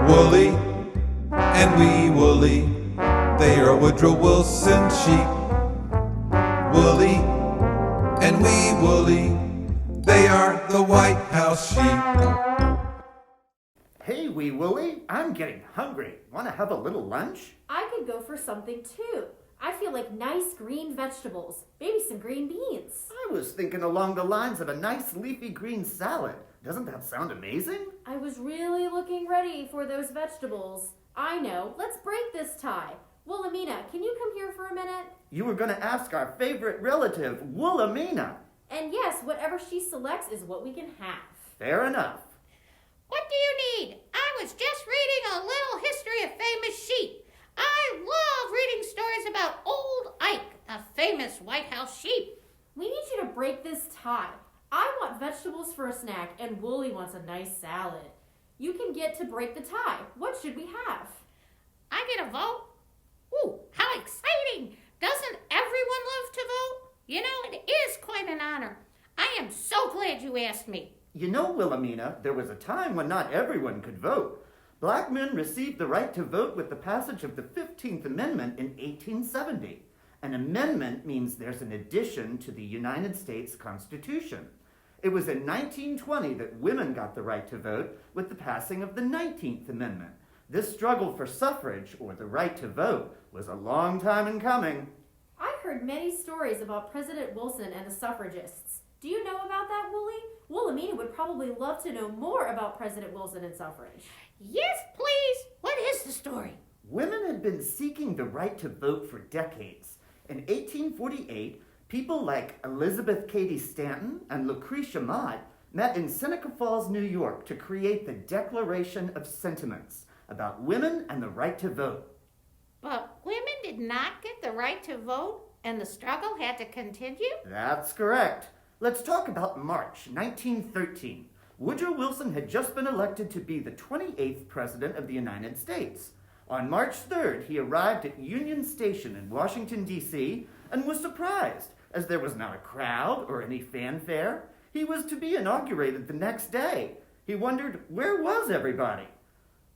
Woolly and wee woolly, they are Woodrow Wilson sheep. Woolly and wee woolly, they are the White House sheep. Hey, wee woolly, I'm getting hungry. Want to have a little lunch? I could go for something too. I feel like nice green vegetables, maybe some green beans. I was thinking along the lines of a nice leafy green salad. Doesn't that sound amazing? I was really looking ready for those vegetables. I know. Let's break this tie. Woollamina, can you come here for a minute? You were going to ask our favorite relative, Woollamina. And yes, whatever she selects is what we can have. Fair enough. What do you need? I was just reading a little history of famous sheep. I love reading stories about Old Ike, the famous White House sheep. We need you to break this tie. I want vegetables for a snack, and Wooly wants a nice salad. You can get to break the tie. What should we have? I get a vote? Ooh, how exciting! Doesn't everyone love to vote? You know, it is quite an honor. I am so glad you asked me. You know, Wilhelmina, there was a time when not everyone could vote. Black men received the right to vote with the passage of the 15th Amendment in 1870. An amendment means there's an addition to the United States Constitution. It was in 1920 that women got the right to vote with the passing of the 19th Amendment. This struggle for suffrage, or the right to vote, was a long time in coming. I've heard many stories about President Wilson and the suffragists. Do you know about that, Wooly? Woollamina would probably love to know more about President Wilson and suffrage. Yes, please. What is the story? Women had been seeking the right to vote for decades. In 1848, people like Elizabeth Cady Stanton and Lucretia Mott met in Seneca Falls, New York to create the Declaration of Sentiments about women and the right to vote. But women did not get the right to vote, and the struggle had to continue? That's correct. Let's talk about March 1913. Woodrow Wilson had just been elected to be the 28th President of the United States. On March 3rd, he arrived at Union Station in Washington, D.C., and was surprised, as there was not a crowd or any fanfare. He was to be inaugurated the next day. He wondered, where was everybody?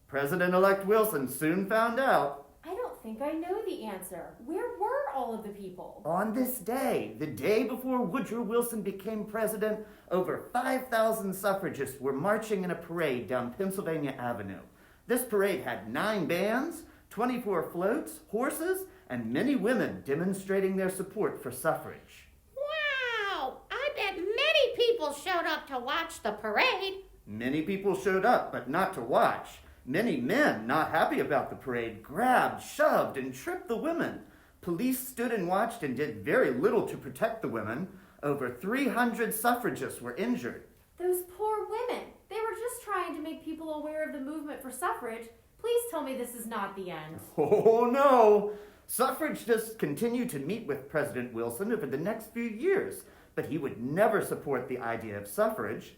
President-elect Wilson soon found out. I don't think I know the answer. Where were all of the people? On this day, the day before Woodrow Wilson became president, over 5,000 suffragists were marching in a parade down Pennsylvania Avenue. This parade had 9 bands, 24 floats, horses, and many women demonstrating their support for suffrage. Wow! I bet many people showed up to watch the parade. Many people showed up, but not to watch. Many men, not happy about the parade, grabbed, shoved, and tripped the women. Police stood and watched and did very little to protect the women. Over 300 suffragists were injured. Those poor women. They were just trying to make people aware of the movement for suffrage. Please tell me this is not the end. Oh, no! Suffragists continued to meet with President Wilson over the next few years, but he would never support the idea of suffrage.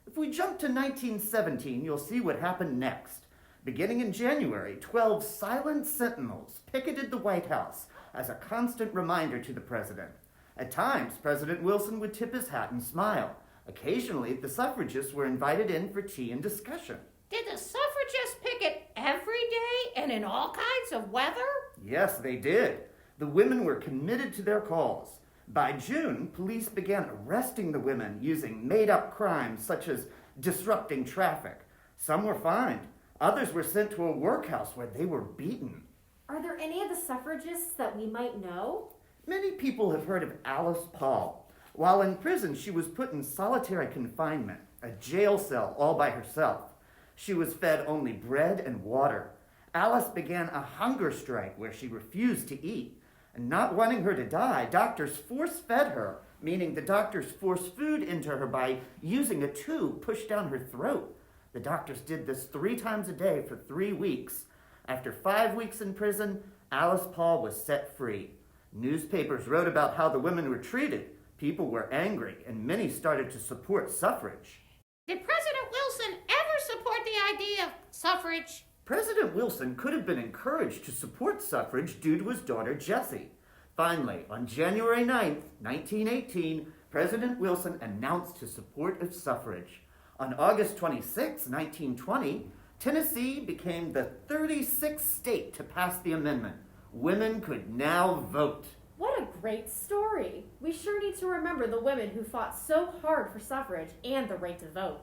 If we jump to 1917, you'll see what happened next. Beginning in January, 12 silent sentinels picketed the White House as a constant reminder to the president. At times, President Wilson would tip his hat and smile. Occasionally, the suffragists were invited in for tea and discussion. Did the suffragists picket every day and in all kinds of weather? Yes, they did. The women were committed to their cause. By June, police began arresting the women using made-up crimes such as disrupting traffic. Some were fined. Others were sent to a workhouse where they were beaten. Are there any of the suffragists that we might know? Many people have heard of Alice Paul. While in prison, she was put in solitary confinement, a jail cell all by herself. She was fed only bread and water. Alice began a hunger strike where she refused to eat. And not wanting her to die, doctors force-fed her, meaning the doctors forced food into her by using a tube pushed down her throat. The doctors did this 3 times a day for 3 weeks. After 5 weeks in prison, Alice Paul was set free. Newspapers wrote about how the women were treated. People were angry, and many started to support suffrage. Did President Wilson ever support the idea of suffrage? President Wilson could have been encouraged to support suffrage due to his daughter Jessie. Finally, on January 9th, 1918, President Wilson announced his support of suffrage. On August 26, 1920, Tennessee became the 36th state to pass the amendment. Women could now vote. What a great story. We sure need to remember the women who fought so hard for suffrage and the right to vote.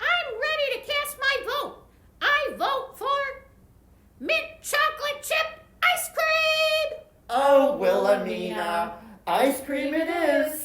I'm ready to cast my vote. I vote for mint chocolate chip ice cream. Oh, Willamina, ice cream it is.